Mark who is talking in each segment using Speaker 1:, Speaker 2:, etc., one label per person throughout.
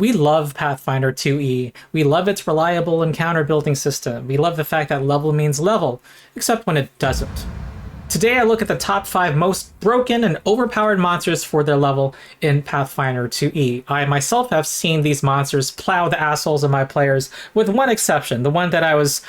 Speaker 1: We love Pathfinder 2e. We love its reliable encounter building system. We love the fact that level means level, except when it doesn't. Today I look at the top 5 most broken and overpowered monsters for their level in Pathfinder 2e. I myself have seen these monsters plow the assholes of my players, with one exception, the one that I was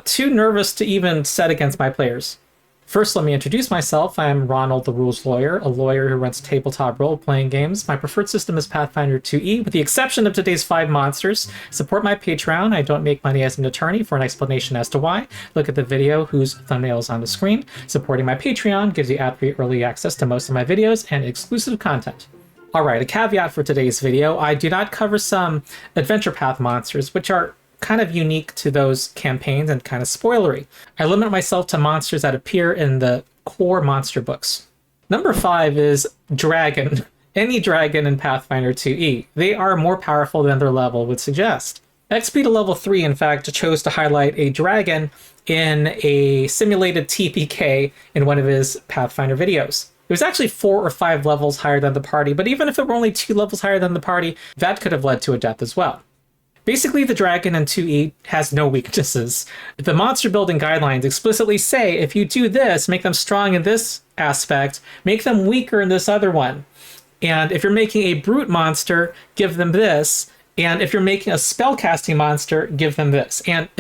Speaker 1: too nervous to even set against my players. First, let me introduce myself. I am Ronald, the Rules Lawyer, a lawyer who runs tabletop role-playing games. My preferred system is Pathfinder 2e, with the exception of today's 5 monsters. Support my Patreon. I don't make money as an attorney. For an explanation as to why, look at the video whose thumbnail is on the screen. Supporting my Patreon gives you ad-free early access to most of my videos and exclusive content. Alright, a caveat for today's video. I do not cover some Adventure Path monsters, which are kind of unique to those campaigns and kind of spoilery. I limit myself to monsters that appear in the core monster books. Number 5 is Dragon. Any dragon in Pathfinder 2e. They are more powerful than their level would suggest. XP to level 3, in fact, chose to highlight a dragon in a simulated TPK in one of his Pathfinder videos. It was actually 4 or 5 levels higher than the party, but even if it were only 2 levels higher than the party, that could have led to a death as well. Basically, the dragon in 2e has no weaknesses. The monster building guidelines explicitly say if you do this, make them strong in this aspect, make them weaker in this other one. And if you're making a brute monster, give them this. And if you're making a spellcasting monster, give them this. And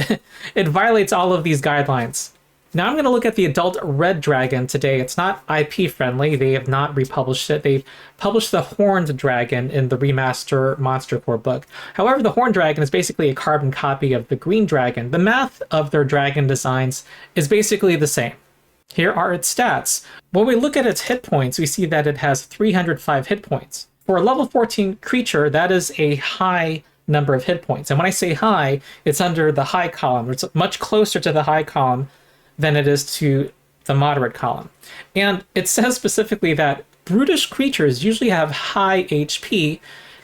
Speaker 1: it violates all of these guidelines. Now I'm going to look at the adult red dragon today. It's not IP friendly. They have not republished it. They've published the horned dragon in the remaster Monster Core book. However, the horned dragon is basically a carbon copy of the green dragon. The math of their dragon designs is basically the same. Here are its stats. When we look at its hit points, we see that it has 305 hit points. For a level 14 creature, that is a high number of hit points. And when I say high, it's under the high column. It's much closer to the high column than it is to the moderate column. And it says specifically that brutish creatures usually have high HP,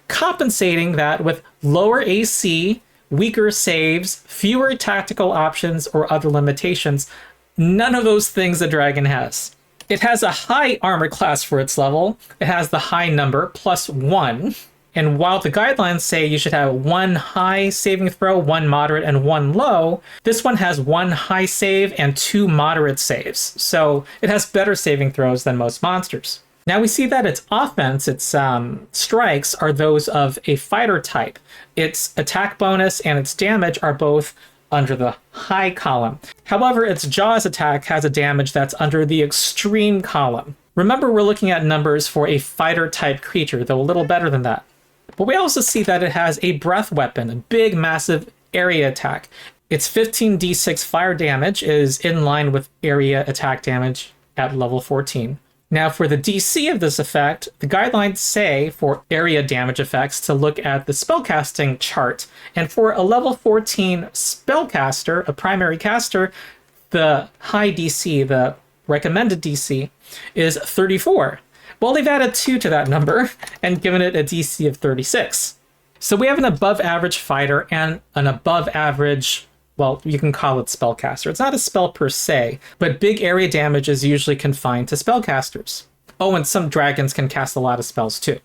Speaker 1: compensating that with lower AC, weaker saves, fewer tactical options, or other limitations. None of those things the dragon has. It has a high armor class for its level. It has the high number, +1. And while the guidelines say you should have 1 high saving throw, 1 moderate, and 1 low, this one has 1 high save and 2 moderate saves. So it has better saving throws than most monsters. Now we see that its offense, its strikes, are those of a fighter type. Its attack bonus and its damage are both under the high column. However, its Jaws attack has a damage that's under the extreme column. Remember, we're looking at numbers for a fighter type creature, though a little better than that. But we also see that it has a breath weapon, a big, massive area attack. Its 15d6 fire damage is in line with area attack damage at level 14. Now, for the DC of this effect, the guidelines say for area damage effects to look at the spellcasting chart. And for a level 14 spellcaster, a primary caster, the high DC, the recommended DC, is 34. Well, they've added 2 to that number and given it a DC of 36. So we have an above average fighter and an above average, well, you can call it spellcaster. It's not a spell per se, but big area damage is usually confined to spellcasters. Oh, and some dragons can cast a lot of spells too.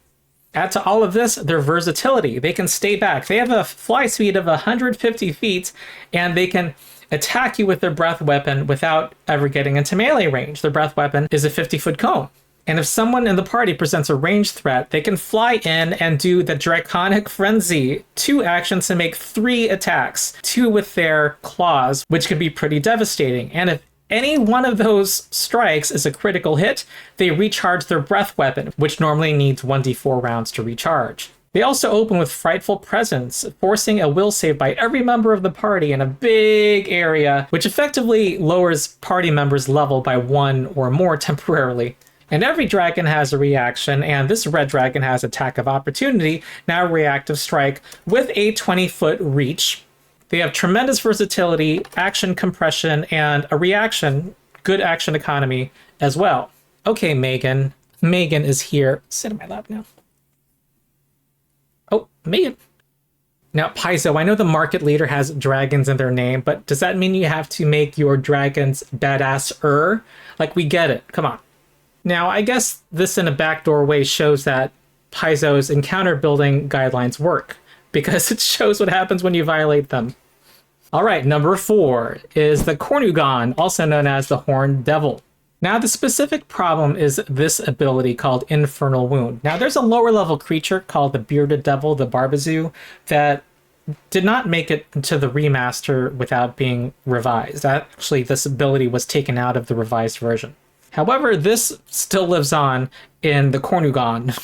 Speaker 1: Add to all of this their versatility. They can stay back. They have a fly speed of 150 feet, and they can attack you with their breath weapon without ever getting into melee range. Their breath weapon is a 50-foot cone. And if someone in the party presents a ranged threat, they can fly in and do the Draconic Frenzy, 2 actions to make 3 attacks, 2 with their claws, which can be pretty devastating. And if any one of those strikes is a critical hit, they recharge their breath weapon, which normally needs 1d4 rounds to recharge. They also open with Frightful Presence, forcing a will save by every member of the party in a big area, which effectively lowers party members' level by 1 or more temporarily. And every dragon has a reaction, and this red dragon has Attack of Opportunity, now Reactive Strike, with a 20-foot reach. They have tremendous versatility, action compression, and a reaction, good action economy as well. Okay, Megan. Megan is here. Sit in my lap now. Oh, Megan. Now, Paizo, I know the market leader has dragons in their name, but does that mean you have to make your dragons badass-er? Like, we get it. Come on. Now, I guess this in a backdoor way shows that Paizo's encounter building guidelines work, because it shows what happens when you violate them. All right, number 4 is the Cornugon, also known as the Horned Devil. Now, the specific problem is this ability called Infernal Wound. Now, there's a lower level creature called the Bearded Devil, the Barbazoo, that did not make it to the remaster without being revised. Actually, this ability was taken out of the revised version. However, this still lives on in the Cornugon.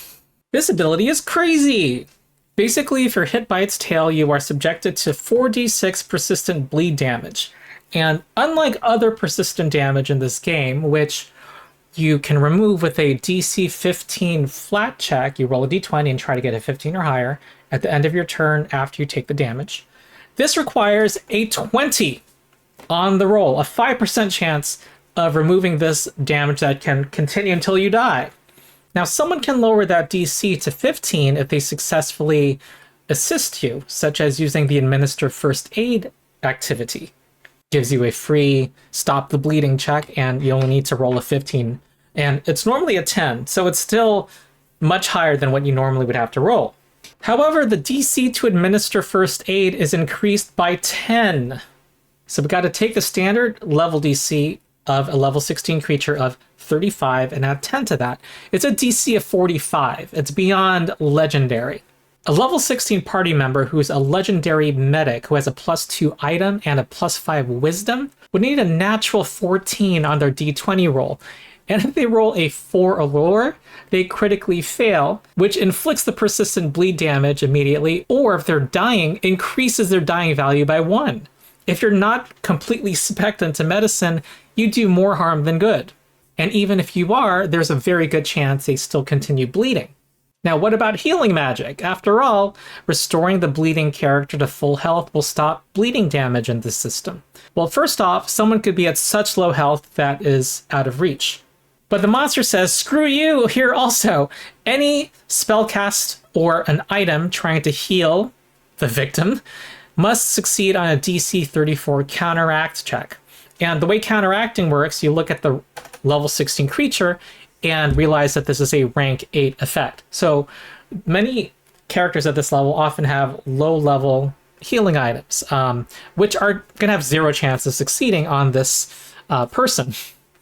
Speaker 1: This ability is crazy! Basically, if you're hit by its tail, you are subjected to 4d6 persistent bleed damage. And unlike other persistent damage in this game, which you can remove with a DC 15 flat check, you roll a d20 and try to get a 15 or higher at the end of your turn after you take the damage. This requires a 20 on the roll, a 5% chance of removing this damage that can continue until you die. Now, someone can lower that DC to 15 if they successfully assist you, such as using the Administer First Aid activity. Gives you a free stop the bleeding check, and you only need to roll a 15. And it's normally a 10, so it's still much higher than what you normally would have to roll. However, the DC to administer first aid is increased by 10. So we got to take the standard level DC of a level 16 creature of 35 and add 10 to that. It's a DC of 45. It's beyond legendary. A level 16 party member who's a legendary medic who has a +2 item and a +5 wisdom would need a natural 14 on their d20 roll. And if they roll a 4 or lower, they critically fail, which inflicts the persistent bleed damage immediately, or if they're dying, increases their dying value by 1. If you're not completely spec'd into medicine, you do more harm than good. And even if you are, there's a very good chance they still continue bleeding. Now, what about healing magic? After all, restoring the bleeding character to full health will stop bleeding damage in this system. Well, first off, someone could be at such low health that is out of reach. But the monster says, screw you here also. Any spellcast or an item trying to heal the victim must succeed on a DC 34 counteract check. And the way counteracting works, you look at the level 16 creature and realize that this is a rank 8 effect. So many characters at this level often have low-level healing items, which are going to have 0 chance of succeeding on this person.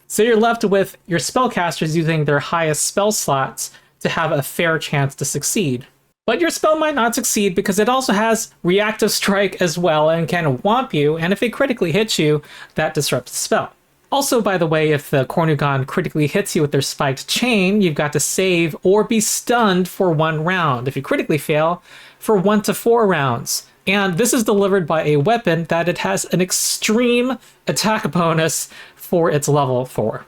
Speaker 1: So you're left with your spellcasters using their highest spell slots to have a fair chance to succeed. But your spell might not succeed because it also has reactive strike as well and can whomp you, and if it critically hits you, that disrupts the spell. Also, by the way, if the Cornugon critically hits you with their spiked chain, you've got to save or be stunned for 1 round. If you critically fail, for 1 to 4 rounds. And this is delivered by a weapon that it has an extreme attack bonus for its level 4.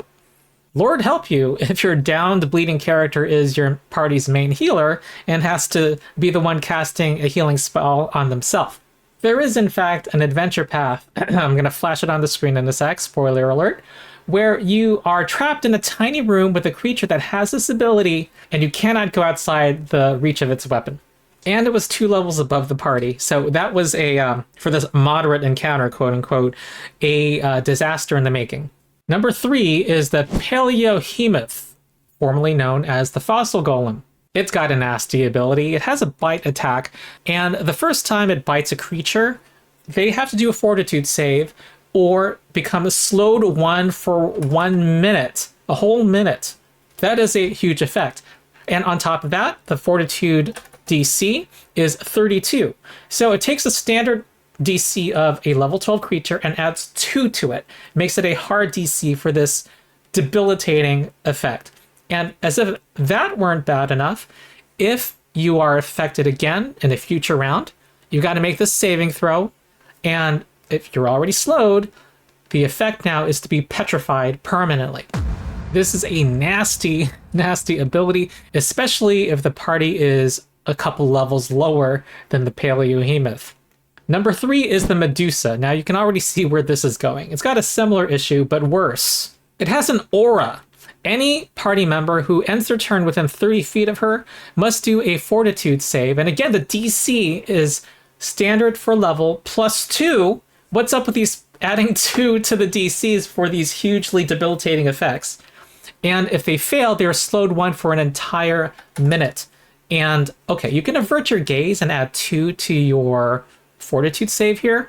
Speaker 1: Lord help you if your downed bleeding character is your party's main healer and has to be the one casting a healing spell on themselves. There is, in fact, an adventure path, I'm going to flash it on the screen in a sec, spoiler alert, where you are trapped in a tiny room with a creature that has this ability, and you cannot go outside the reach of its weapon. And it was 2 levels above the party, so that was a, for this moderate encounter, quote-unquote, a disaster in the making. Number 3 is the Paleohemoth, formerly known as the Fossil Golem. It's got a nasty ability. It has a bite attack, and the first time it bites a creature, they have to do a fortitude save or become a slowed 1 for 1 minute, a whole minute. That is a huge effect. And on top of that, the fortitude DC is 32. So it takes a standard DC of a level 12 creature and adds 2 to it. Makes it a hard DC for this debilitating effect. And as if that weren't bad enough, if you are affected again in a future round, you got to make this saving throw. And if you're already slowed, the effect now is to be petrified permanently. This is a nasty, nasty ability, especially if the party is a couple levels lower than the Paleohemoth. Number 3 is the Medusa. Now you can already see where this is going. It's got a similar issue, but worse. It has an aura. Any party member who ends their turn within 30 feet of her must do a fortitude save. And again, the DC is standard for level +2. What's up with these adding 2 to the DCs for these hugely debilitating effects? And if they fail, they're slowed 1 for an entire minute. And okay, you can avert your gaze and add 2 to your fortitude save here,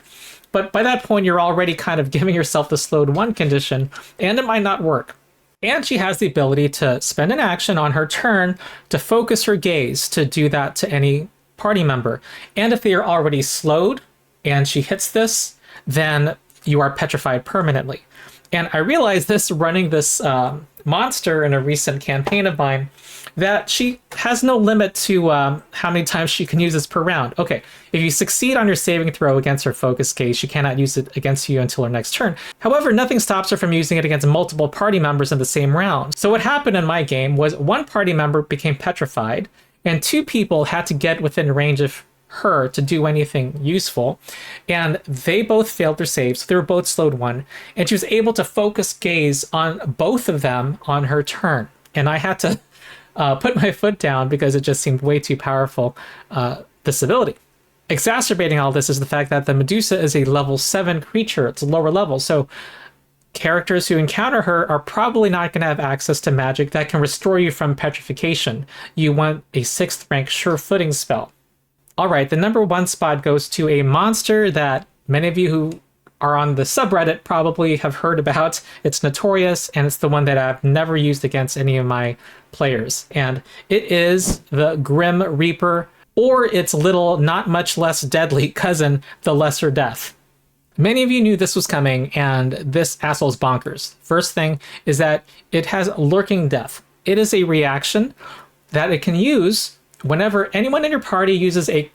Speaker 1: but by that point you're already kind of giving yourself the slowed 1 condition, and it might not work. And she has the ability to spend an action on her turn to focus her gaze to do that to any party member. And if they are already slowed and she hits this, then you are petrified permanently. And I realized this running this monster in a recent campaign of mine, that she has no limit to how many times she can use this per round. Okay, if you succeed on your saving throw against her focus gaze, she cannot use it against you until her next turn. However, nothing stops her from using it against multiple party members in the same round. So what happened in my game was one party member became petrified, and 2 people had to get within range of her to do anything useful, and they both failed their saves. So they were both slowed 1, and she was able to focus gaze on both of them on her turn. And I had to put my foot down because it just seemed way too powerful, this ability. Exacerbating all this is the fact that the Medusa is a level 7 creature. It's a lower level, so characters who encounter her are probably not going to have access to magic that can restore you from petrification. You want a 6th rank sure-footing spell. Alright, the number 1 spot goes to a monster that many of you who are on the subreddit probably have heard about. It's notorious, and it's the one that I've never used against any of my players. And it is the Grim Reaper, or its little, not much less deadly cousin, the Lesser Death. Many of you knew this was coming, and this asshole's bonkers. First thing is that it has Lurking Death. It is a reaction that it can use whenever anyone in your party uses a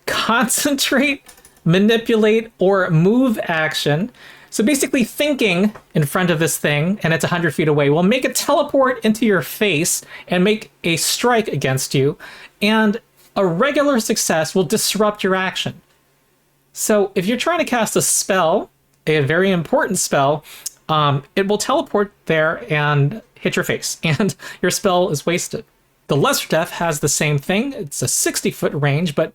Speaker 1: concentrate, manipulate, or move action. So basically thinking in front of this thing, and it's 100 feet away, will make it teleport into your face and make a strike against you, and a regular success will disrupt your action. So if you're trying to cast a spell, a very important spell, it will teleport there and hit your face, and your spell is wasted. The Lesser Death has the same thing. It's a 60-foot range, but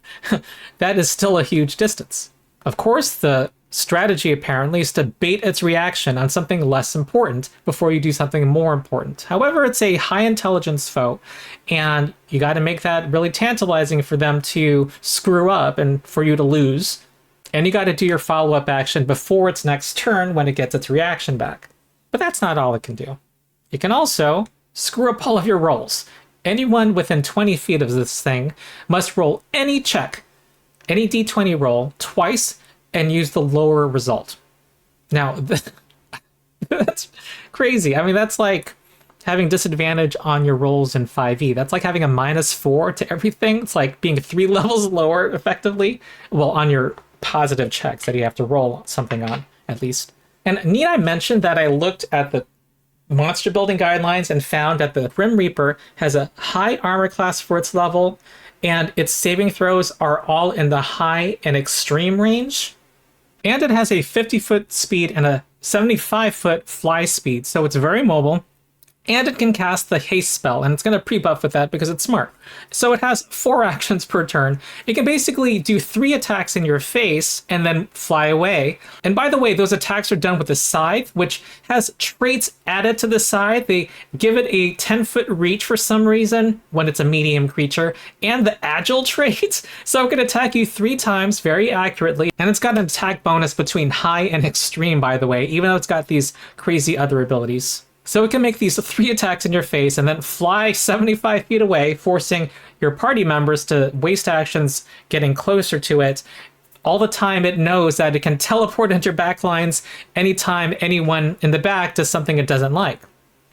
Speaker 1: that is still a huge distance. Of course, the strategy apparently is to bait its reaction on something less important before you do something more important. However, it's a high intelligence foe, and you got to make that really tantalizing for them to screw up and for you to lose. And you got to do your follow-up action before its next turn when it gets its reaction back. But that's not all it can do. It can also screw up all of your rolls. Anyone within 20 feet of this thing must roll any check, any d20 roll, twice, and use the lower result. Now, that's crazy. I mean, that's like having disadvantage on your rolls in 5e. That's like having a -4 to everything. It's like being 3 levels lower, effectively. Well, on your positive checks that you have to roll something on, at least. And need I mention that I looked at the monster building guidelines and found that the Grim Reaper has a high armor class for its level, and its saving throws are all in the high and extreme range. And it has a 50-foot speed and a 75-foot fly speed, so it's very mobile. And it can cast the haste spell, and it's going to pre-buff with that because it's smart. So it has 4 actions per turn. It can basically do 3 attacks in your face and then fly away. And by the way, those attacks are done with the scythe, which has traits added to the scythe. They give it a 10-foot reach for some reason when it's a medium creature, and the agile trait. So it can attack you 3 times very accurately. And it's got an attack bonus between high and extreme, by the way, even though it's got these crazy other abilities. So it can make these 3 attacks in your face and then fly 75 feet away, forcing your party members to waste actions getting closer to it. All the time it knows that it can teleport into your backlines anytime anyone in the back does something it doesn't like.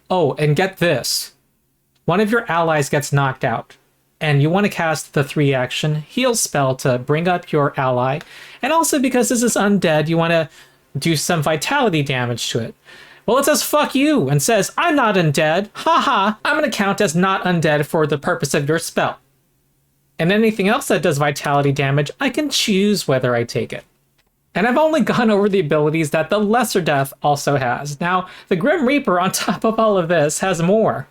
Speaker 1: Oh, and get this. One of your allies gets knocked out, and you want to cast the 3-action heal spell to bring up your ally. And also because this is undead, you want to do some vitality damage to it. Well, it says, fuck you, and says, I'm not undead. Haha, I'm going to count as not undead for the purpose of your spell. And anything else that does vitality damage, I can choose whether I take it. And I've only gone over the abilities that the Lesser Death also has. Now, the Grim Reaper, on top of all of this, has more.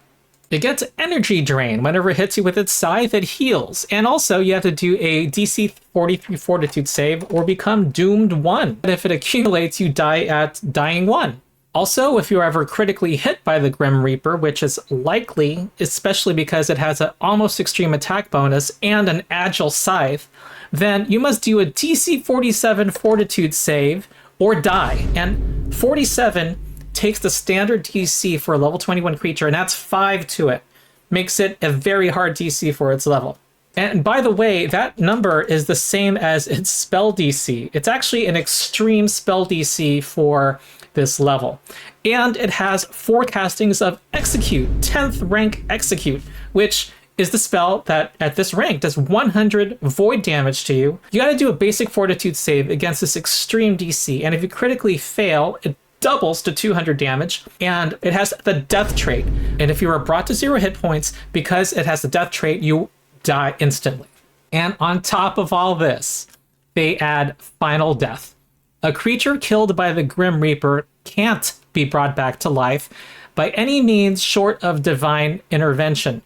Speaker 1: It gets energy drain. Whenever it hits you with its scythe, it heals. And also, you have to do a DC 43 Fortitude save or become doomed 1. But if it accumulates, you die at dying 1. Also, if you're ever critically hit by the Grim Reaper, which is likely, especially because it has an almost extreme attack bonus and an agile scythe, then you must do a DC 47 Fortitude save or die. And 47 takes the standard DC for a level 21 creature, and that's 5 to it. Makes it a very hard DC for its level. And by the way, that number is the same as its spell DC. It's actually an extreme spell DC for this level. And it has 4 castings of Execute, 10th rank Execute, which is the spell that at this rank does 100 void damage to you. You gotta do a basic Fortitude save against this extreme DC, and if you critically fail, it doubles to 200 damage, and it has the death trait. And if you are brought to 0 hit points, because it has the death trait, you die instantly. And on top of all this, they add Final Death. A creature killed by the Grim Reaper can't be brought back to life by any means short of divine intervention.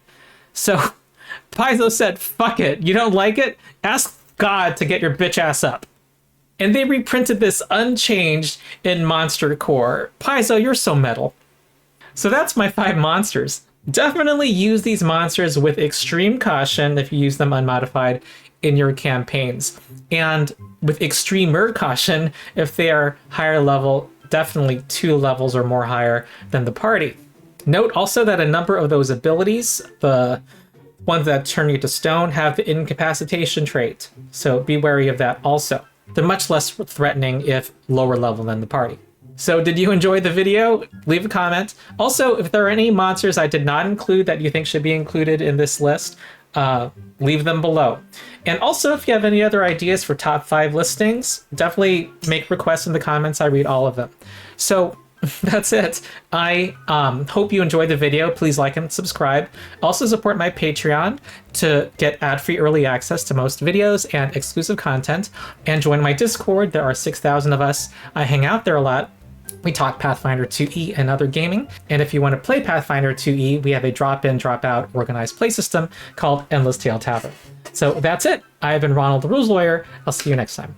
Speaker 1: So Paizo said, fuck it, you don't like it? Ask God to get your bitch ass up. And they reprinted this unchanged in Monster Core. Paizo, you're so metal. So that's my 5 monsters. Definitely use these monsters with extreme caution if you use them unmodified in your campaigns. And with extremer caution if they are higher level, definitely 2 levels or more higher than the party. Note also that a number of those abilities, the ones that turn you to stone, have the incapacitation trait. So be wary of that also. They're much less threatening if lower level than the party. So did you enjoy the video? Leave a comment. Also, if there are any monsters I did not include that you think should be included in this list, leave them below. And also, if you have any other ideas for top 5 listings, definitely make requests in the comments. I read all of them. So that's it. I hope you enjoyed the video. Please like and subscribe. Also support my Patreon to get ad-free early access to most videos and exclusive content. And join my Discord. There are 6,000 of us. I hang out there a lot. We talk Pathfinder 2e and other gaming. And if you want to play Pathfinder 2e, we have a drop-in, drop-out organized play system called Endless Tale Tavern. So that's it. I've been Ronald the Rules Lawyer. I'll see you next time.